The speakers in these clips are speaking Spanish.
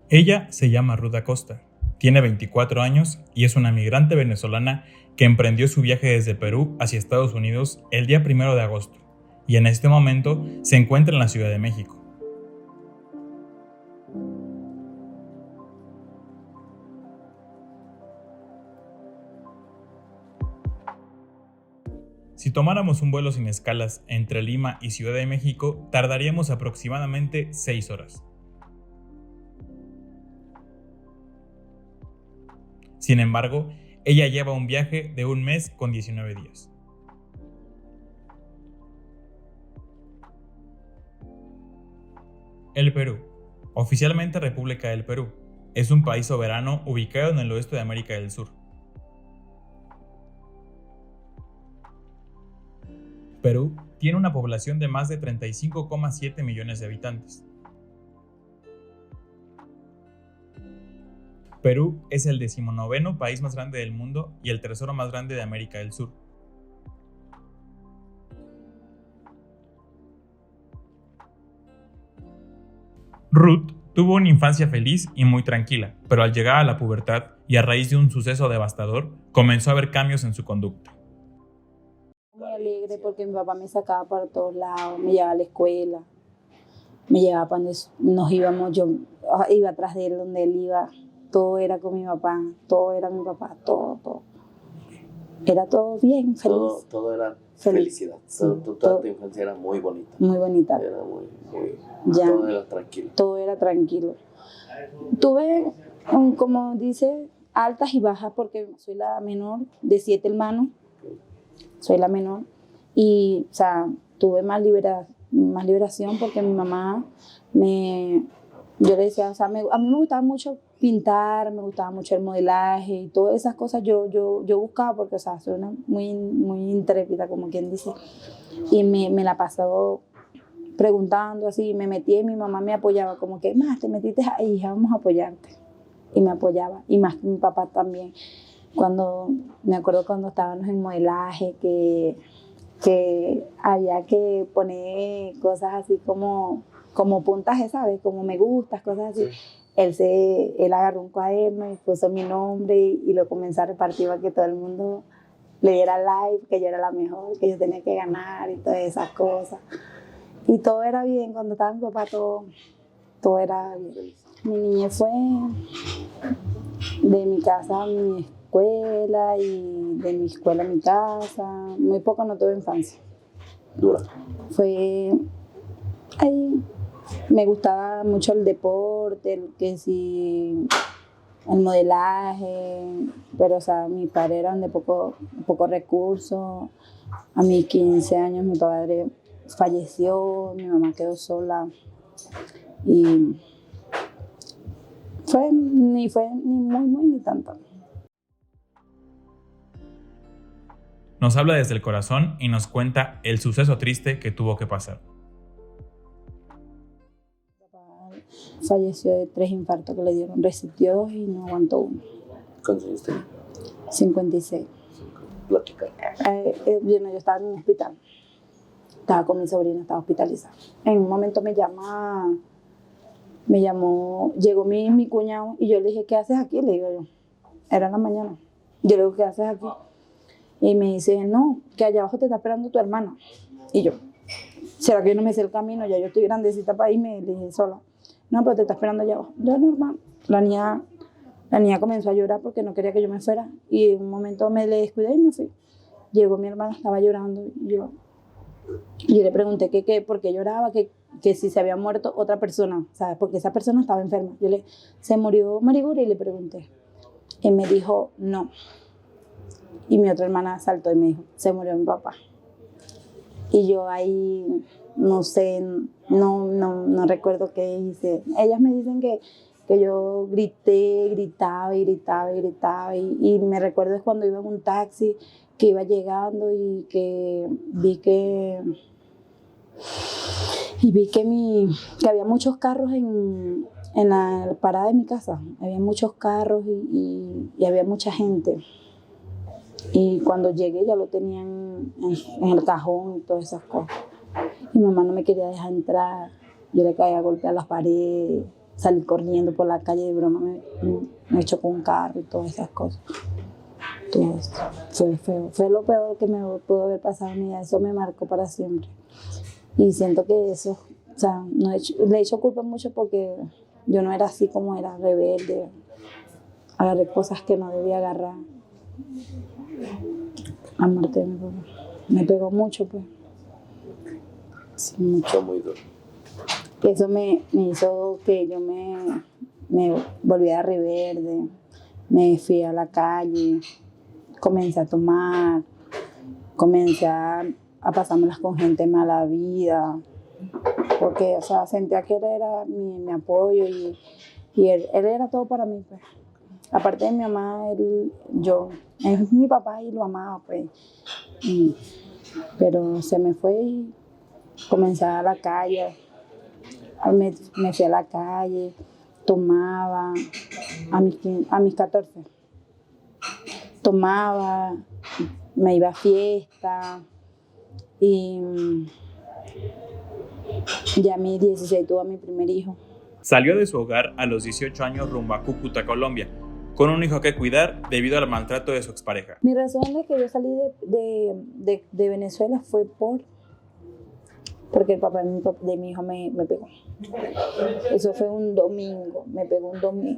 Ella se llama Ruth Acosta, tiene 24 años y es una migrante venezolana que emprendió su viaje desde Perú hacia Estados Unidos el día 1 de agosto y en este momento se encuentra en la Ciudad de México. Si tomáramos un vuelo sin escalas entre Lima y Ciudad de México, tardaríamos aproximadamente 6 horas. Sin embargo, ella lleva un viaje de 1 mes con 19 días. El Perú, oficialmente República del Perú, es un país soberano ubicado en el oeste de América del Sur. Perú tiene una población de más de 35,7 millones de habitantes. Perú es el 19º país más grande del mundo y el tercero más grande de América del Sur. Ruth tuvo una infancia feliz y muy tranquila, pero al llegar a la pubertad y a raíz de un suceso devastador, comenzó a ver cambios en su conducta. Muy alegre porque mi papá me sacaba para todos lados, me llevaba a la escuela, me llevaba para donde nos íbamos, yo iba atrás de él donde él iba, todo era con mi papá, todo era mi papá, todo. Era todo bien, feliz. Todo era Feliz. felicidad. Sí, Toda tu infancia era muy bonita. Muy bonita. Era muy Ya. todo era tranquilo. Todo era tranquilo. Tuve, como dice, altas y bajas porque soy la menor de 7 hermanos. Soy la menor. Y, o sea, tuve más liberación porque mi mamá yo le decía, o sea, a mí me gustaba mucho pintar, me gustaba mucho el modelaje y todas esas cosas yo buscaba porque, o sea, soy una muy intrépida, como quien dice. Y me la pasaba preguntando así, me metí y mi mamá me apoyaba, como que, más, te metiste ahí, hija, vamos a apoyarte. Y me apoyaba, y más que mi papá también. Me acuerdo cuando estábamos en modelaje, que había que poner cosas así como puntaje, ¿sabes? Como me gustas, cosas así. Sí. Él agarró un cuaderno y puso mi nombre y lo comenzó a repartir para que todo el mundo le diera like, que yo era la mejor, que yo tenía que ganar y todas esas cosas. Y todo era bien, cuando estaba mi papá todo era bien. Mi niñez fue de mi casa a mi escuela y de mi escuela a mi casa. Muy poco no tuve infancia. Dura. Fue ahí. Me gustaba mucho el deporte, el modelaje, pero o sea, mis padres eran de poco recursos. A mis 15 años mi padre falleció, mi mamá quedó sola y fue ni muy ni tanto. Nos habla desde el corazón y nos cuenta el suceso triste que tuvo que pasar. Falleció de 3 infartos que le dieron, resistió 2 y no aguantó 1. ¿Cuántos años tenía? 56. Platicar. Yo estaba en un hospital, estaba con mi sobrina, estaba hospitalizada. En un momento me llamó, llegó mi cuñado y yo le dije, ¿qué haces aquí? Le digo yo, era en la mañana. Yo le digo, ¿qué haces aquí? Y me dice, no, que allá abajo te está esperando tu hermana. Y yo, ¿será que yo no me sé el camino? Ya yo estoy grandecita para irme, le dije sola. No, pero te está esperando allá abajo. Yo, normal. La niña comenzó a llorar porque no quería que yo me fuera. Y en un momento me le descuidé y me fui. Llegó mi hermana, estaba llorando. Yo le pregunté por qué lloraba, que si se había muerto otra persona, ¿sabes? Porque esa persona estaba enferma. ¿Se murió Mariguri? Y le pregunté. Y me dijo, no. Y mi otra hermana saltó y me dijo, se murió mi papá. Y yo ahí, no sé, no recuerdo qué hice. Ellas me dicen que yo gritaba y me recuerdo es cuando iba en un taxi, que iba llegando y que vi que había muchos carros en la parada de mi casa. Había muchos carros y había mucha gente. Y cuando llegué ya lo tenían en el cajón y todas esas cosas. Mi mamá no me quería dejar entrar. Yo le caía a golpear las paredes. salí corriendo por la calle de broma, me chocó un carro y todas esas cosas. Entonces, fue feo, fue lo peor que me pudo haber pasado en mi vida, eso me marcó para siempre. Y siento que eso, o sea, le he hecho culpa mucho porque yo no era así como era, rebelde, agarré cosas que no debía agarrar. La muerte de mi papá me pegó mucho, pues. Sí, mucho. Fue muy duro. Eso me hizo que yo me volviera rebelde, me fui a la calle, comencé a tomar, comencé a pasármelas con gente mala vida, porque, o sea, sentía que él era mi apoyo y él era todo para mí, pues. Aparte de mi mamá, él es mi papá y lo amaba, pues. Pero se me fue y comencé a la calle, me fui a la calle, tomaba a mis 14. Tomaba, me iba a fiesta y ya a mis 16 tuve a mi primer hijo. Salió de su hogar a los 18 años rumbo a Cúcuta, Colombia, con un hijo que cuidar debido al maltrato de su expareja. Mi razón de que yo salí de Venezuela fue porque el papá de mi hijo me pegó. Eso fue un domingo, me pegó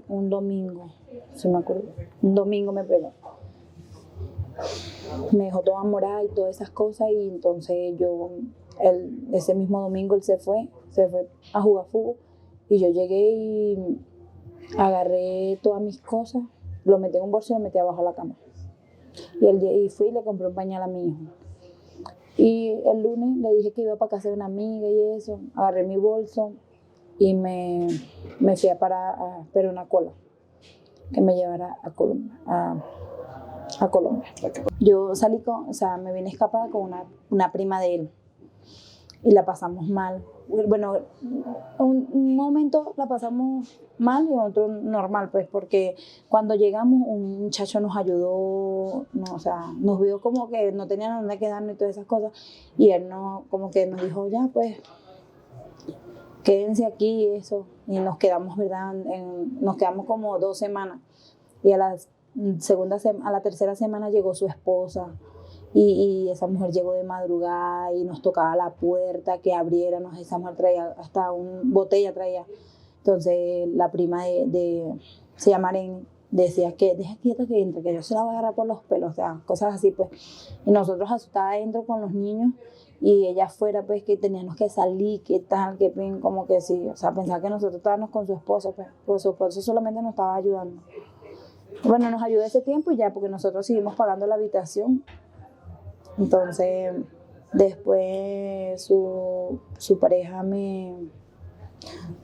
un domingo, se me acuerdo, un domingo me pegó. Me dejó toda morada y todas esas cosas y entonces ese mismo domingo él se fue a jugar fútbol y yo llegué y agarré todas mis cosas, lo metí en un bolso y lo metí abajo de la cama. Y fui y le compré un pañal a mi hijo. Y el lunes le dije que iba para casa de una amiga y eso, agarré mi bolso y me fui a esperar una cola que me llevara a Colombia. A Colombia. Yo salí me vine escapada con una prima de él y la pasamos mal. Bueno, un momento la pasamos mal y otro normal, pues, porque cuando llegamos un muchacho nos ayudó, nos vio como que no tenían dónde quedarnos y todas esas cosas, y él como que nos dijo, ya, pues, quédense aquí y eso, y nos quedamos, ¿verdad? Nos quedamos como 2 semanas, y a la tercera semana llegó su esposa, y esa mujer llegó de madrugada y nos tocaba la puerta que abriéramos. Esa mujer traía hasta una botella traía. Entonces la prima se llama Aren, decía que deja quieta que entre, que yo se la voy a agarrar por los pelos, o sea, cosas así, pues. Y nosotros asustadas adentro con los niños y ella afuera, pues, que teníamos que salir, que tal, que pin, como que sí, o sea, pensar que nosotros estábamos con su esposo, pues su esposo solamente nos estaba ayudando. Bueno, nos ayudó ese tiempo y ya, porque nosotros seguimos pagando la habitación. Entonces, después su pareja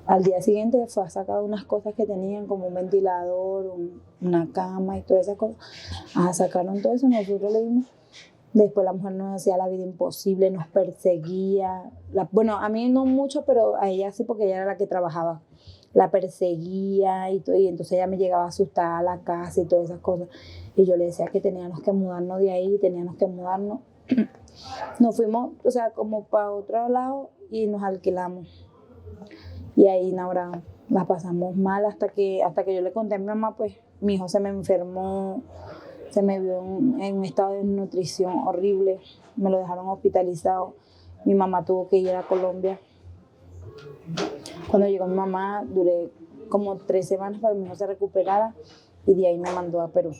al día siguiente fue a sacar unas cosas que tenían, como un ventilador, una cama y todas esas cosas. Sacaron todo eso, nosotros le dimos. Después la mujer nos hacía la vida imposible, nos perseguía. Bueno, a mí no mucho, pero a ella sí, porque ella era la que trabajaba. La perseguía y entonces ella me llegaba asustada a la casa y todas esas cosas. Y yo le decía que teníamos que mudarnos de ahí, teníamos que mudarnos. Nos fuimos, o sea, como para otro lado y nos alquilamos. Y ahí, ahora la pasamos mal hasta que yo le conté a mi mamá, pues mi hijo se me enfermó, se me vio en un estado de nutrición horrible, me lo dejaron hospitalizado. Mi mamá tuvo que ir a Colombia. Cuando llegó mi mamá, duré como 3 semanas para que mi hijo se recuperara y de ahí me mandó a Perú.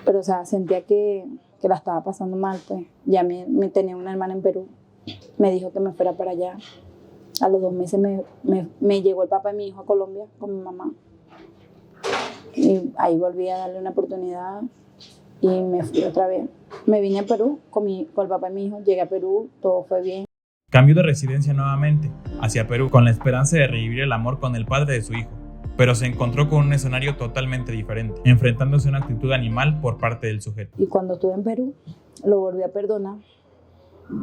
Pero, o sea, sentía que la estaba pasando mal, pues. Ya me tenía una hermana en Perú, me dijo que me fuera para allá. A los 2 meses me llegó el papá de mi hijo a Colombia con mi mamá. Y ahí volví a darle una oportunidad y me fui otra vez. Me vine a Perú con el papá de mi hijo, llegué a Perú, todo fue bien. Cambió de residencia nuevamente, hacia Perú, con la esperanza de revivir el amor con el padre de su hijo, pero se encontró con un escenario totalmente diferente, enfrentándose a una actitud animal por parte del sujeto. Y cuando estuve en Perú, lo volví a perdonar,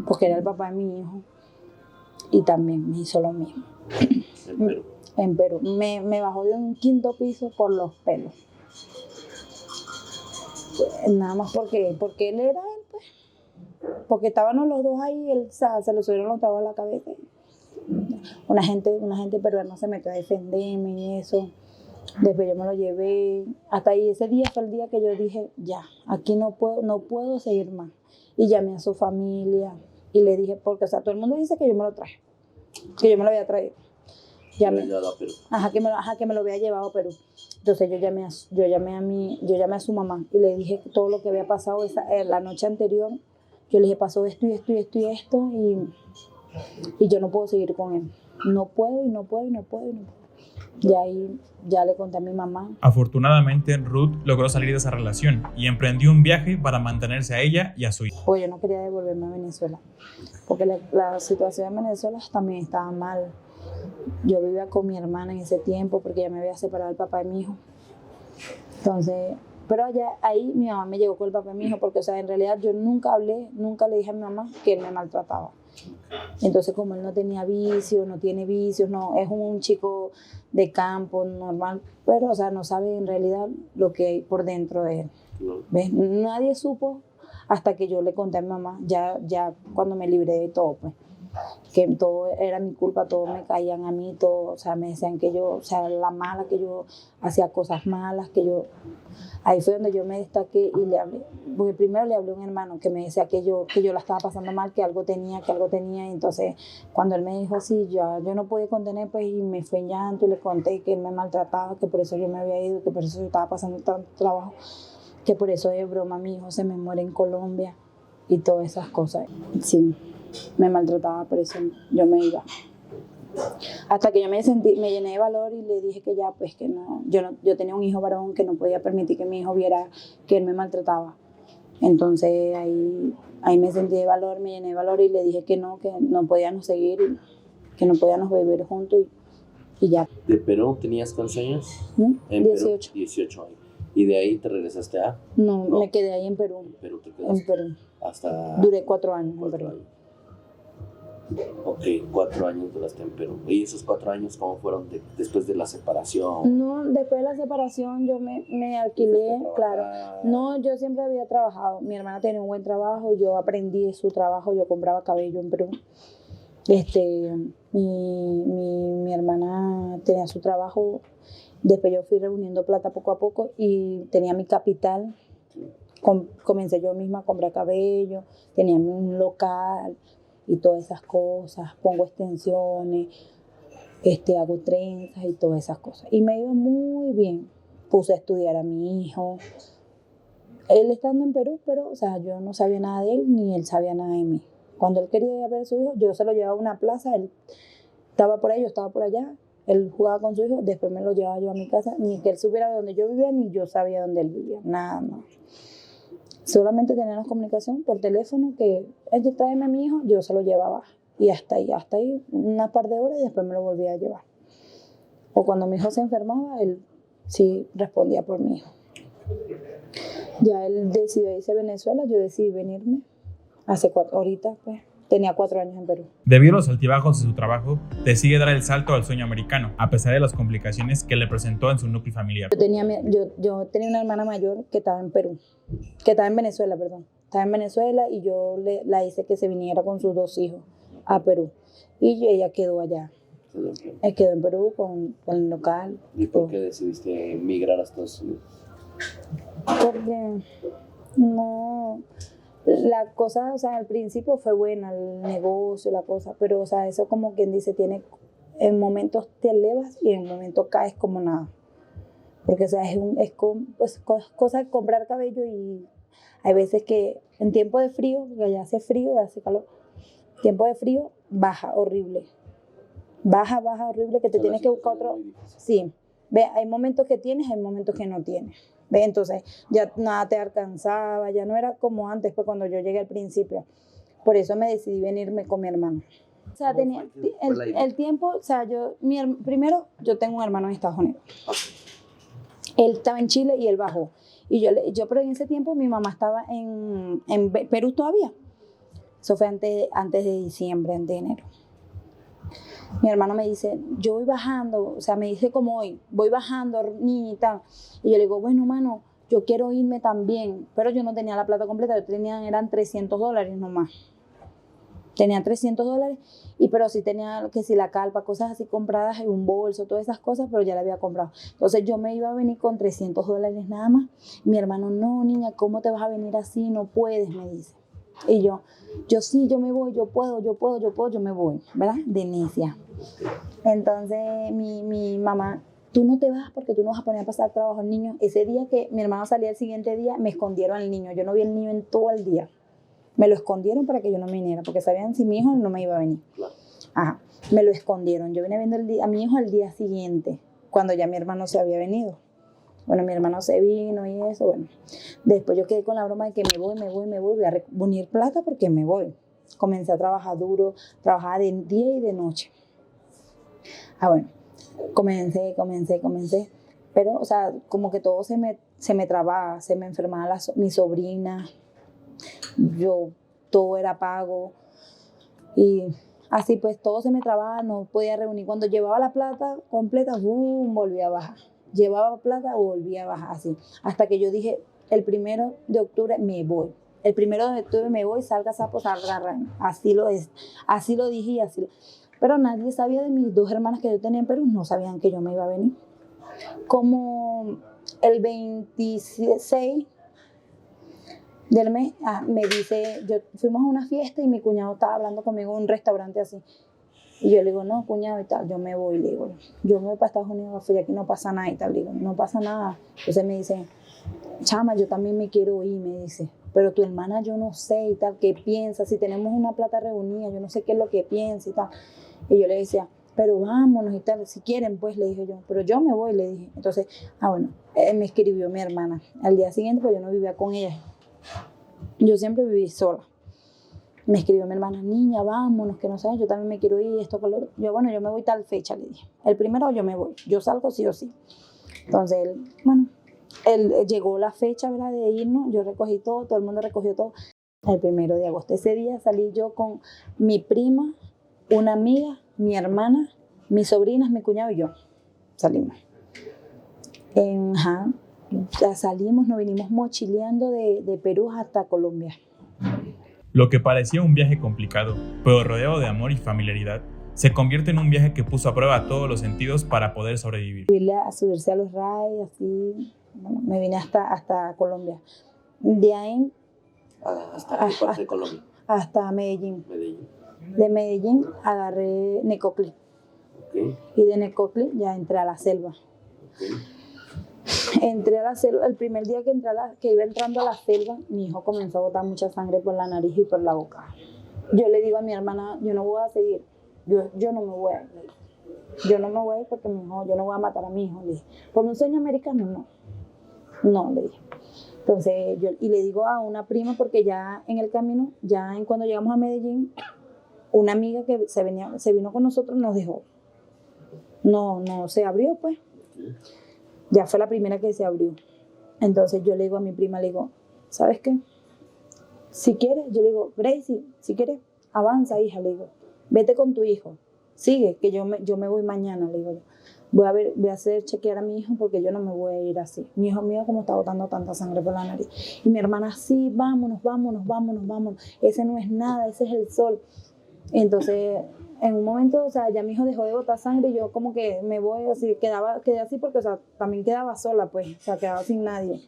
porque era el papá de mi hijo, y también me hizo lo mismo. En Perú. En Perú. Me bajó de un 5.º piso por los pelos. Nada más porque él era él, pues. Porque estábamos los dos ahí, se le subieron los tragos a la cabeza Una gente peruana se metió a defenderme y eso. Después yo me lo llevé. Hasta ahí ese día fue el día que yo dije, ya, aquí no puedo seguir más. Y llamé a su familia y le dije, porque o sea, todo el mundo dice que yo me lo traje, que yo me lo había traído. Llamé, que me lo había llevado a Perú. Entonces yo llamé a su mamá y le dije todo lo que había pasado la noche anterior. Yo le dije, pasó esto y esto y esto y esto y yo no puedo seguir con él. No puedo. Y ahí ya le conté a mi mamá. Afortunadamente, Ruth logró salir de esa relación y emprendió un viaje para mantenerse a ella y a su hija. Pues yo no quería devolverme a Venezuela, porque la situación en Venezuela también estaba mal. Yo vivía con mi hermana en ese tiempo porque ya me había separado el papá de mi hijo. Entonces, pero ahí mi mamá me llegó con el papá de mi hijo porque, o sea, en realidad yo nunca le dije a mi mamá que él me maltrataba. Entonces, como él no tenía vicios, no tiene vicios, no, es un chico de campo normal, pero, o sea, no sabe en realidad lo que hay por dentro de él. ¿Ves? Nadie supo hasta que yo le conté a mi mamá, ya cuando me libré de todo, pues, que todo era mi culpa, todo me caían a mí, todo, o sea, me decían que yo, o sea, la mala, que yo hacía cosas malas, que yo... Ahí fue donde yo me destaqué y le hablé, porque primero le hablé a un hermano que me decía que yo la estaba pasando mal, que algo tenía, y entonces cuando él me dijo así, yo no podía contener, pues, y me fue en llanto y le conté que él me maltrataba, que por eso yo me había ido, que por eso yo estaba pasando tanto trabajo, que por eso de broma mi hijo se me muere en Colombia y todas esas cosas. Sí, me maltrataba, por eso yo me iba. Hasta que yo me llené de valor y le dije que ya, pues que no, yo tenía un hijo varón que no podía permitir que mi hijo viera que él me maltrataba. Entonces ahí me sentí de valor, me llené de valor y le dije que no podíamos seguir, que no podíamos vivir juntos y ya. ¿De Perú tenías cuántos años? En 18. Perú, 18 años. ¿Y de ahí te regresaste a? No, me quedé ahí en Perú. ¿En Perú te quedaste? En Perú. Hasta... Duré 4 años en 4 Perú. años. Ok, 4 años duraste en Perú. ¿Y esos 4 años cómo fueron después de la separación? No, después de la separación yo me alquilé, claro. No, yo siempre había trabajado. Mi hermana tenía un buen trabajo, yo aprendí de su trabajo, yo compraba cabello en Perú. Mi hermana tenía su trabajo, después yo fui reuniendo plata poco a poco y tenía mi capital. Comencé yo misma a comprar cabello, tenía un local y todas esas cosas, pongo extensiones, hago trenzas y todas esas cosas. Y me iba muy bien. Puse a estudiar a mi hijo. Él estando en Perú, pero, o sea, yo no sabía nada de él, ni él sabía nada de mí. Cuando él quería ir a ver a su hijo, yo se lo llevaba a una plaza, él estaba por ahí, yo estaba por allá, él jugaba con su hijo, después me lo llevaba yo a mi casa, ni que él supiera de dónde yo vivía, ni yo sabía dónde él vivía, nada más. Solamente teníamos comunicación por teléfono, que él tráeme a mi hijo, yo se lo llevaba. Y hasta ahí, una par de horas y después me lo volvía a llevar. O cuando mi hijo se enfermaba, él sí respondía por mi hijo. Ya él decidió irse a Venezuela, yo decidí venirme. Ahorita pues, tenía 4 años en Perú. Debido a los altibajos de su trabajo, decide dar el salto al sueño americano, a pesar de las complicaciones que le presentó en su núcleo familiar. Yo tenía una hermana mayor que estaba en Perú, que estaba en Venezuela, perdón. Estaba en Venezuela y yo la hice que se viniera con sus 2 hijos a Perú. Y ella quedó allá. Quedó en Perú con el local. ¿Y por qué decidiste emigrar a Estados Unidos? Porque no... La cosa, o sea, al principio fue buena, el negocio, la cosa, pero, o sea, eso como quien dice, en momentos te elevas y en momentos caes como nada. Porque, o sea, pues, cosa de comprar cabello y hay veces que en tiempo de frío, porque allá hace frío y hace calor, tiempo de frío, baja horrible. Baja horrible que te tienes que buscar otro. Sí, ve, hay momentos que tienes, hay momentos que no tienes. ¿Ve? Entonces ya nada te alcanzaba, ya no era como antes, pues cuando yo llegué al principio. Por eso me decidí venirme con mi hermano. O sea, tenía el tiempo, o sea, primero yo tengo un hermano en Estados Unidos. Él estaba en Chile y él bajó. Y yo pero en ese tiempo mi mamá estaba en Perú todavía. Eso fue antes de diciembre, antes de enero. Mi hermano me dice, yo voy bajando, o sea, me dice como hoy, voy bajando, niña y tal. Y yo le digo, bueno, mano, yo quiero irme también, pero yo no tenía la plata completa, eran $300 nomás. Tenía $300, pero sí tenía que si la calpa, cosas así compradas en un bolso, todas esas cosas, pero ya la había comprado. Entonces yo me iba a venir con $300 nada más. Mi hermano, no, niña, ¿cómo te vas a venir así? No puedes, me dice. Y yo sí, yo me voy, yo puedo, yo me voy, ¿verdad? De necia. Entonces mi mamá, tú no te vas porque tú no vas a poner a pasar trabajo al niño. Ese día que mi hermano salía el siguiente día, me escondieron al niño. Yo no vi al niño en todo el día. Me lo escondieron para que yo no me viniera, porque sabían si mi hijo no me iba a venir. Ajá, me lo escondieron. Yo vine viendo a mi hijo al día siguiente, cuando ya mi hermano se había venido. Bueno, mi hermano se vino y eso, bueno. Después yo quedé con la broma de que me voy a reunir plata porque me voy. Comencé a trabajar duro, trabajaba de día y de noche. Bueno, comencé. Pero, o sea, como que todo se me trababa, se me enfermaba mi sobrina. Todo era pago y así pues todo se me trababa, no podía reunir. Cuando llevaba la plata completa, volvía a bajar. Llevaba plata, volvía a bajar, así. Hasta que yo dije, el 1 de octubre me voy. El 1 de octubre me voy, salga sapo, salga rana. Así lo dije y así. Pero nadie sabía de mis 2 hermanas que yo tenía en Perú, no sabían que yo me iba a venir. Como el 26 del mes, me dice, fuimos a una fiesta y mi cuñado estaba hablando conmigo en un restaurante así. Y yo le digo, no, cuñado y tal, yo me voy, le digo, yo me voy para Estados Unidos, aquí no pasa nada y tal, le digo, no pasa nada. Entonces me dice, chama, yo también me quiero ir, me dice, pero tu hermana yo no sé y tal, ¿qué piensa? Si tenemos una plata reunida, yo no sé qué es lo que piensa y tal. Y yo le decía, pero vámonos y tal, si quieren, pues, le dije yo, pero yo me voy, le dije. Entonces, bueno, me escribió mi hermana. Al día siguiente, pues yo no vivía con ella. Yo siempre viví sola. Me escribió mi hermana, niña, vámonos, que no sé, yo también me quiero ir, esto con lo otro. Yo, bueno, yo me voy tal fecha, le dije. El 1 yo me voy, yo salgo sí o sí. Entonces, él llegó la fecha, ¿verdad?, de irnos, yo recogí todo el mundo recogió todo. El 1 de agosto, ese día salí yo con mi prima, una amiga, mi hermana, mis sobrinas, mi cuñado y yo. Salimos. Ya salimos, nos vinimos mochileando de Perú hasta Colombia. Lo que parecía un viaje complicado, pero rodeado de amor y familiaridad, se convierte en un viaje que puso a prueba todos los sentidos para poder sobrevivir. Subirse a los raids, así, bueno, me vine hasta Colombia. De ahí... ¿Hasta qué parte de Colombia? Hasta Medellín. De Medellín agarré Necoclí. Okay. Y de Necoclí ya entré a la selva. Okay. Entré a la selva, el primer día que iba entrando a la selva, mi hijo comenzó a botar mucha sangre por la nariz y por la boca. Yo le digo a mi hermana, yo no voy a seguir, yo no me voy a ir. Yo no me voy a ir porque mi hijo, yo no voy a matar a mi hijo. Le dije, por un sueño americano, no, le dije. Entonces, y le digo a una prima, porque ya en el camino, cuando llegamos a Medellín, una amiga que se vino con nosotros nos dejó. No se abrió, pues. Ya fue la primera que se abrió. Entonces yo le digo a mi prima, le digo, ¿sabes qué? Si quieres, yo le digo, Gracie, si quieres, avanza, hija, le digo, vete con tu hijo, sigue, que yo me voy mañana, le digo yo. Voy a hacer chequear a mi hijo porque yo no me voy a ir así. Mi hijo mío como está botando tanta sangre por la nariz. Y mi hermana, sí, vámonos. Ese no es nada, ese es el sol. Entonces, en un momento, o sea, ya mi hijo dejó de botar sangre y yo como que me voy así, quedé así porque, o sea, también quedaba sola, pues, o sea, quedaba sin nadie.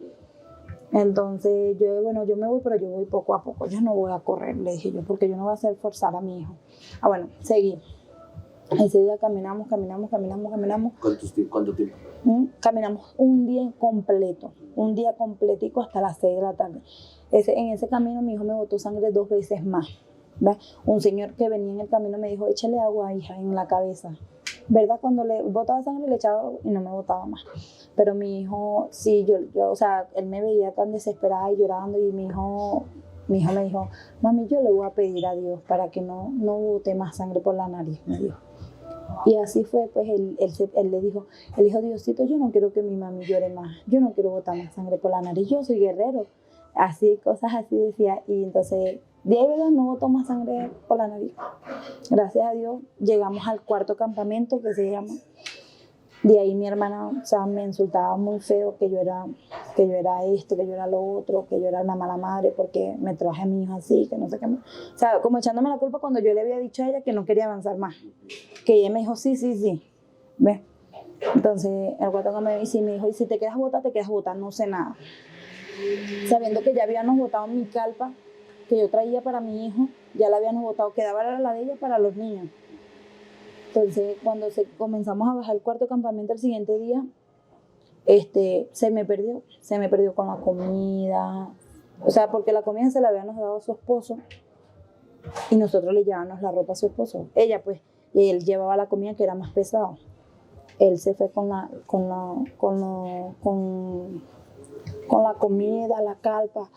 Entonces, yo me voy, pero yo voy poco a poco. Yo no voy a correr, le dije yo, porque yo no voy a hacer forzar a mi hijo. Bueno, seguí. Ese día caminamos. ¿Cuánto tiempo? Caminamos un día completico hasta las 6 de la tarde. En ese camino mi hijo me botó sangre 2 veces más. ¿Ves? Un señor que venía en el camino me dijo, échale agua, hija, en la cabeza. ¿Verdad? Cuando le botaba sangre le echaba agua y no me botaba más. Pero mi hijo, sí, o sea, él me veía tan desesperada y llorando y mi hijo me dijo, mami, yo le voy a pedir a Dios para que no bote más sangre por la nariz, me dijo. Y así fue, pues él le dijo, Diosito, yo no quiero que mi mami llore más, yo no quiero botar más sangre por la nariz, yo soy guerrero. Así, cosas así decía, y entonces, de verdad, no botó más sangre por la nariz. Gracias a Dios, llegamos al 4.º campamento que se llama. De ahí mi hermana, o sea, me insultaba muy feo que yo era esto, que yo era lo otro, que yo era una mala madre porque me traje a mi hijo así, que no sé qué más. O sea, como echándome la culpa cuando yo le había dicho a ella que no quería avanzar más. Que ella me dijo, sí, sí, sí. ¿Ves? Entonces, el guato me dijo, y si te quedas botada, no sé nada. Sabiendo que ya habíamos botado mi calpa que yo traía para mi hijo, ya la habíamos botado, quedaba la de ella para los niños. Entonces, cuando comenzamos a bajar el cuarto campamento el siguiente día, se me perdió con la comida, o sea, porque la comida se la habíamos dado a su esposo y nosotros le llevábamos la ropa a su esposo. Ella, pues, él llevaba la comida que era más pesado. Él se fue con la comida, la calpa.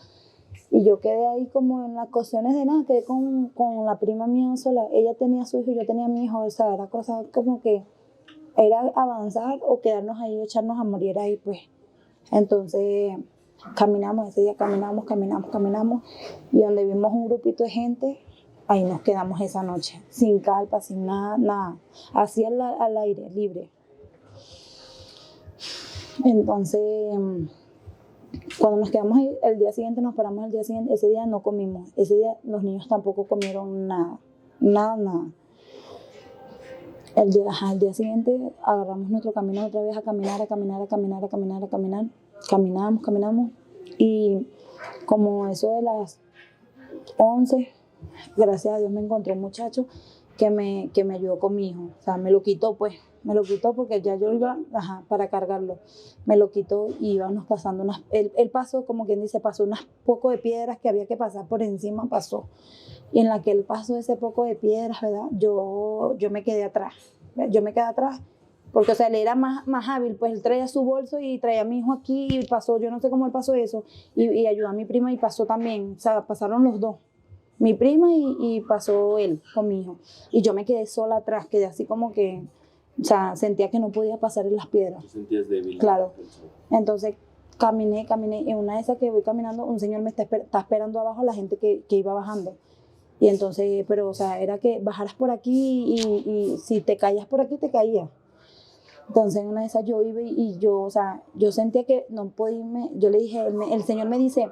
Y yo quedé ahí como en las cuestiones de nada, quedé con la prima mía sola. Ella tenía a su hijo y yo tenía a mi hijo. O sea, era cosa como que era avanzar o quedarnos ahí, echarnos a morir ahí, pues. Entonces, caminamos, ese día caminamos. Y donde vimos un grupito de gente, ahí nos quedamos esa noche. Sin calpa, sin nada. Así al aire, libre. Entonces, cuando nos quedamos ahí, el día siguiente nos paramos, ese día no comimos, ese día los niños tampoco comieron nada. El día siguiente agarramos nuestro camino otra vez a caminar. Caminamos y como eso de las 11, gracias a Dios me encontró un muchacho que me ayudó con mi hijo, o sea, me lo quitó porque ya yo iba para cargarlo, me lo quitó y íbamos pasando él pasó, como quien dice, pasó unas poco de piedras que había que pasar por encima, pasó, y en la que él pasó ese poco de piedras, ¿verdad? Yo me quedé atrás, porque o sea, él era más hábil, pues él traía su bolso y traía a mi hijo aquí y pasó, yo no sé cómo él pasó eso, y ayudó a mi prima y pasó también, o sea, pasaron los dos. Mi prima y pasó él con mi hijo. Y yo me quedé sola atrás, quedé así como que, o sea, sentía que no podía pasar en las piedras. ¿Te sentías débil? Claro. Entonces caminé, y en una de esas que voy caminando, un señor me está esperando abajo, la gente que iba bajando. Y entonces, pero o sea, era que bajaras por aquí y si te caías por aquí, te caías. Entonces en una de esas yo iba y yo, o sea, yo sentía que no podía irme. Yo le dije, el señor me dice,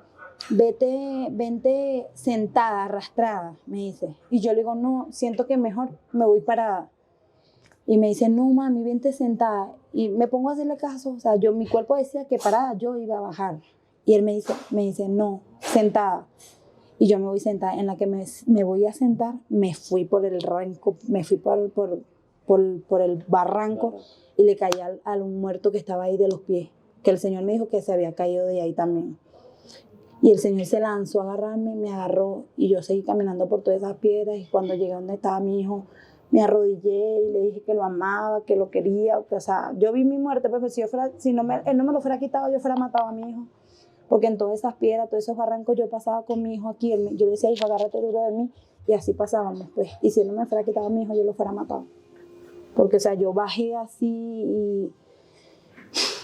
vente sentada, arrastrada, me dice. Y yo le digo, no, siento que mejor me voy parada. Y me dice, no, mami, vente sentada. Y me pongo a hacerle caso, o sea, mi cuerpo decía que parada yo iba a bajar. Y él me dice, no, sentada. Y yo me voy sentada. En la que me voy a sentar, me fui por el ranco, me fui por el barranco y le caí al un muerto que estaba ahí de los pies. Que el Señor me dijo que se había caído de ahí también. Y el Señor se lanzó a agarrarme, me agarró y yo seguí caminando por todas esas piedras y cuando llegué donde estaba mi hijo, me arrodillé y le dije que lo amaba, que lo quería, o sea, yo vi mi muerte, pues si él no me lo fuera quitado, yo fuera matado a mi hijo, porque en todas esas piedras, todos esos barrancos yo pasaba con mi hijo aquí, yo le decía, hijo, agárrate duro de mí y así pasábamos, pues, y si él no me fuera quitado a mi hijo, yo lo fuera matado, porque o sea, yo bajé así y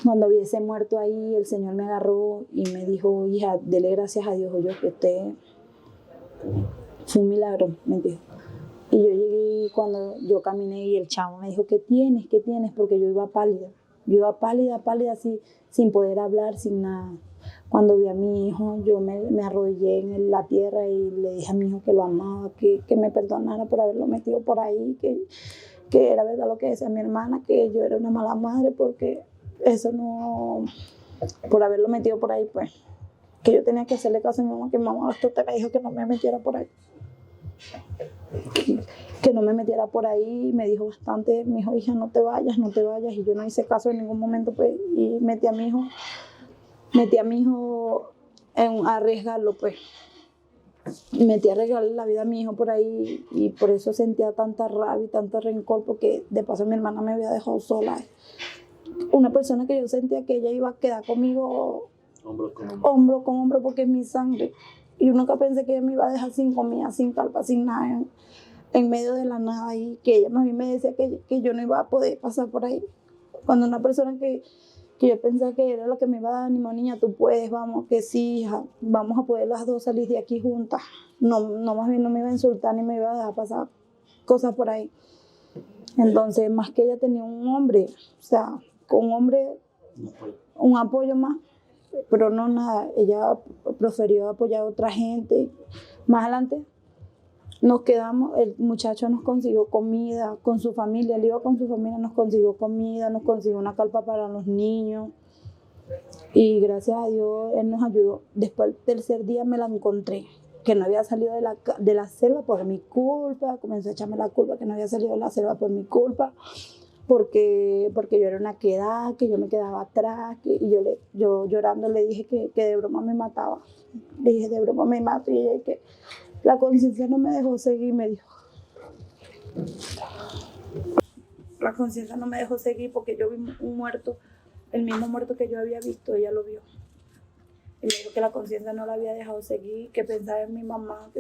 cuando vi ese muerto ahí, el Señor me agarró y me dijo, hija, dele gracias a Dios, yo que usted fue un milagro, me dijo. Y yo llegué cuando yo caminé y el chavo me dijo, ¿qué tienes? Porque yo iba pálida, así, sin poder hablar, sin nada. Cuando vi a mi hijo, yo me arrodillé en la tierra y le dije a mi hijo que lo amaba, que me perdonara por haberlo metido por ahí, que era verdad lo que decía mi hermana, que yo era una mala madre porque eso no, por haberlo metido por ahí, pues, que yo tenía que hacerle caso a mi mamá, que mamá esto te me dijo que no me metiera por ahí. Que no me metiera por ahí, me dijo bastante, me dijo, hija, no te vayas, y yo no hice caso en ningún momento, pues, y metí a mi hijo a arriesgarlo, pues, metí a arriesgarle la vida a mi hijo por ahí, y por eso sentía tanta rabia y tanto rencor, porque de paso mi hermana me había dejado sola, una persona que yo sentía que ella iba a quedar conmigo hombro con hombro, porque es mi sangre, y yo nunca pensé que ella me iba a dejar sin comida, sin calpa, sin nada, en medio de la nada, y que ella más bien me decía que yo no iba a poder pasar por ahí. Cuando una persona que yo pensaba que era lo que me iba a dar ánimo, niña, tú puedes, vamos, que sí, hija, vamos a poder las dos salir de aquí juntas. No, más bien no me iba a insultar ni me iba a dejar pasar cosas por ahí. Entonces, más que ella tenía un hombre, o sea, con un hombre, un apoyo más, pero no nada, ella prefirió apoyar a otra gente. Más adelante nos quedamos, el muchacho nos consiguió comida con su familia, él iba con su familia, nos consiguió comida, nos consiguió una carpa para los niños y gracias a Dios él nos ayudó. Después el tercer día me la encontré, que no había salido de la selva por mi culpa, comenzó a echarme la culpa que no había salido de la selva por mi culpa, porque yo era una quedada, que yo me quedaba atrás, y yo llorando le dije que de broma me mataba. Le dije, de broma me mato, y ella que la conciencia no me dejó seguir, me dijo. La conciencia no me dejó seguir porque yo vi un muerto, el mismo muerto que yo había visto, ella lo vio. Y me dijo que la conciencia no la había dejado seguir, que pensaba en mi mamá,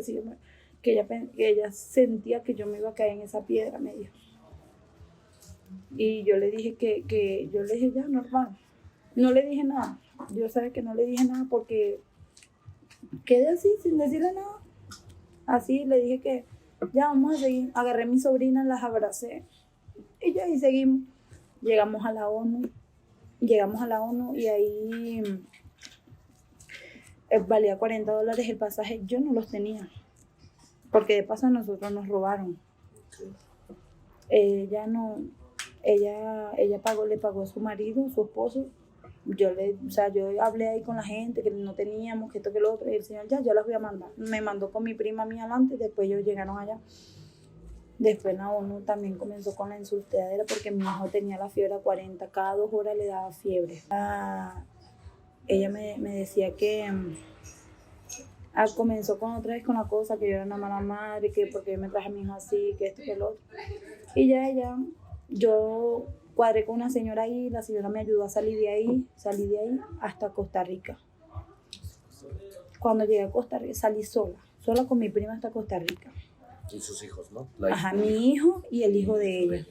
que ella sentía que yo me iba a caer en esa piedra, me dijo. Y yo le dije yo le dije ya, normal. No le dije nada. Yo sabía que no le dije nada porque quedé así, sin decirle nada. Así le dije que ya vamos a seguir. Agarré a mi sobrina, las abracé y ya y seguimos. Llegamos a la ONU y ahí valía $40 el pasaje. Yo no los tenía porque de paso a nosotros nos robaron. Ella le pagó a su marido, su esposo. Yo hablé ahí con la gente que no teníamos, que esto, que lo otro, y el señor yo las voy a mandar. Me mandó con mi prima mía adelante, después ellos llegaron allá. Después la ONU también comenzó con la insultadera porque mi hijo tenía la fiebre a 40, cada 2 horas le daba fiebre. Ella me decía que comenzó con otra vez con la cosa, que yo era una mala madre, que porque yo me traje a mi hijo así, que esto, que lo otro. Y yo cuadré con una señora ahí, la señora me ayudó a salí de ahí hasta Costa Rica. Cuando llegué a Costa Rica salí sola con mi prima hasta Costa Rica. Y sus hijos, ¿no? Mi hijo y el hijo de ella.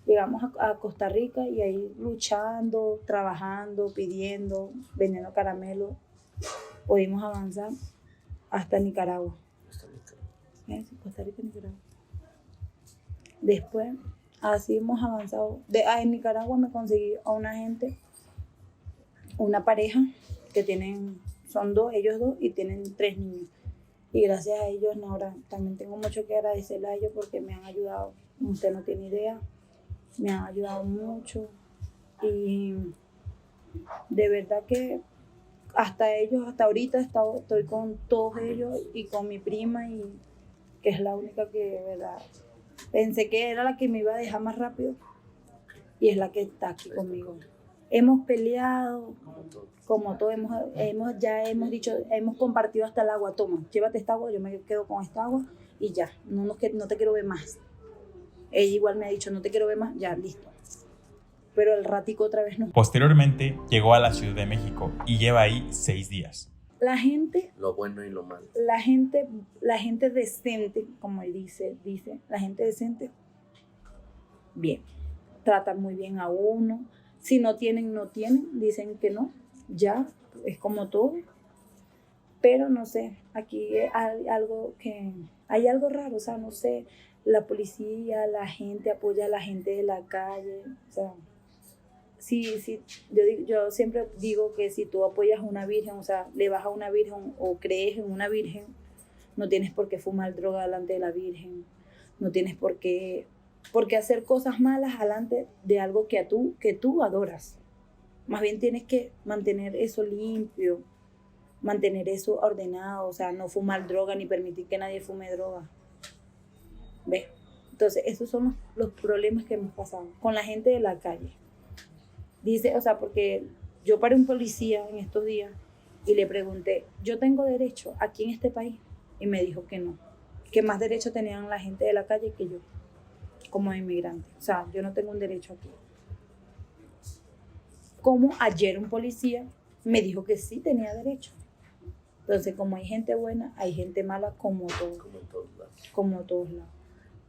Llegamos a Costa Rica y ahí luchando, trabajando, pidiendo, vendiendo caramelo, pudimos avanzar hasta Nicaragua. Costa Rica, Nicaragua. Después, así hemos avanzado. En Nicaragua me conseguí a una gente, una pareja que son ellos dos y tienen 3 niños. Y gracias a ellos, ahora también tengo mucho que agradecerle a ellos porque me han ayudado. Usted no tiene idea, me han ayudado mucho. Y de verdad que hasta ahorita estoy con todos ellos y con mi prima, y que es la única que de verdad pensé que era la que me iba a dejar más rápido y es la que está aquí conmigo. Hemos peleado, como todo, hemos dicho, hemos compartido hasta el agua. Toma, llévate esta agua, yo me quedo con esta agua y ya, no te quiero ver más. Ella igual me ha dicho, no te quiero ver más, ya, listo. Pero el ratico otra vez no. Posteriormente llegó a la Ciudad de México y lleva ahí 6 días. La gente, lo bueno y lo malo. La gente decente, como él dice, la gente decente, bien, tratan muy bien a uno. Si no tienen, dicen que no, ya, es como todo. Pero no sé, aquí hay algo raro, o sea, no sé, la policía, la gente apoya a la gente de la calle, o sea, sí, yo siempre digo que si tú apoyas a una virgen, o sea, le vas a una virgen o crees en una virgen, no tienes por qué fumar droga delante de la virgen, no tienes por qué hacer cosas malas delante de algo que tú adoras. Más bien tienes que mantener eso limpio, mantener eso ordenado, o sea, no fumar droga ni permitir que nadie fume droga. ¿Ves? Entonces, esos son los problemas que hemos pasado con la gente de la calle. Dice, o sea, porque yo paré un policía en estos días y le pregunté, ¿yo tengo derecho aquí en este país? Y me dijo que no, que más derecho tenían la gente de la calle que yo, como inmigrante. O sea, yo no tengo un derecho aquí. Como ayer un policía me dijo que sí tenía derecho. Entonces, como hay gente buena, hay gente mala como todos lados.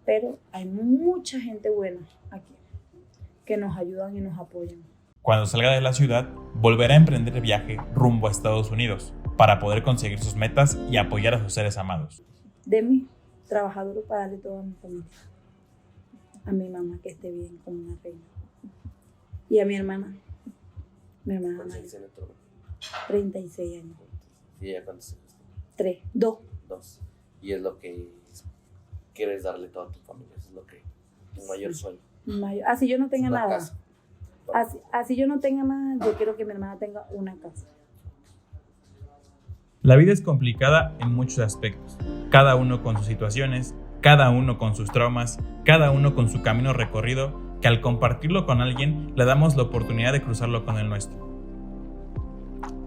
Pero hay mucha gente buena aquí que nos ayudan y nos apoyan. Cuando salga de la ciudad, volverá a emprender el viaje rumbo a Estados Unidos para poder conseguir sus metas y apoyar a sus seres amados. De mí, trabajador para darle todo a mi familia. a mi mamá que esté bien como una reina. Y a mi hermana ¿Cuántos mayor, años tiene tu hermana? 36 años. ¿Y ella cuántos años tiene? 2. 2. Y es lo que quieres darle a toda tu familia. Eso es lo que tu mayor sueño. Así yo no tenga Una nada. casa. Así yo no tenga nada, yo quiero que mi hermana tenga una casa. La vida es complicada en muchos aspectos, cada uno con sus situaciones, cada uno con sus traumas, cada uno con su camino recorrido, que al compartirlo con alguien le damos la oportunidad de cruzarlo con el nuestro.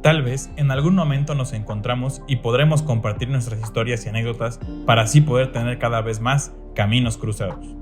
Tal vez en algún momento nos encontramos y podremos compartir nuestras historias y anécdotas para así poder tener cada vez más caminos cruzados.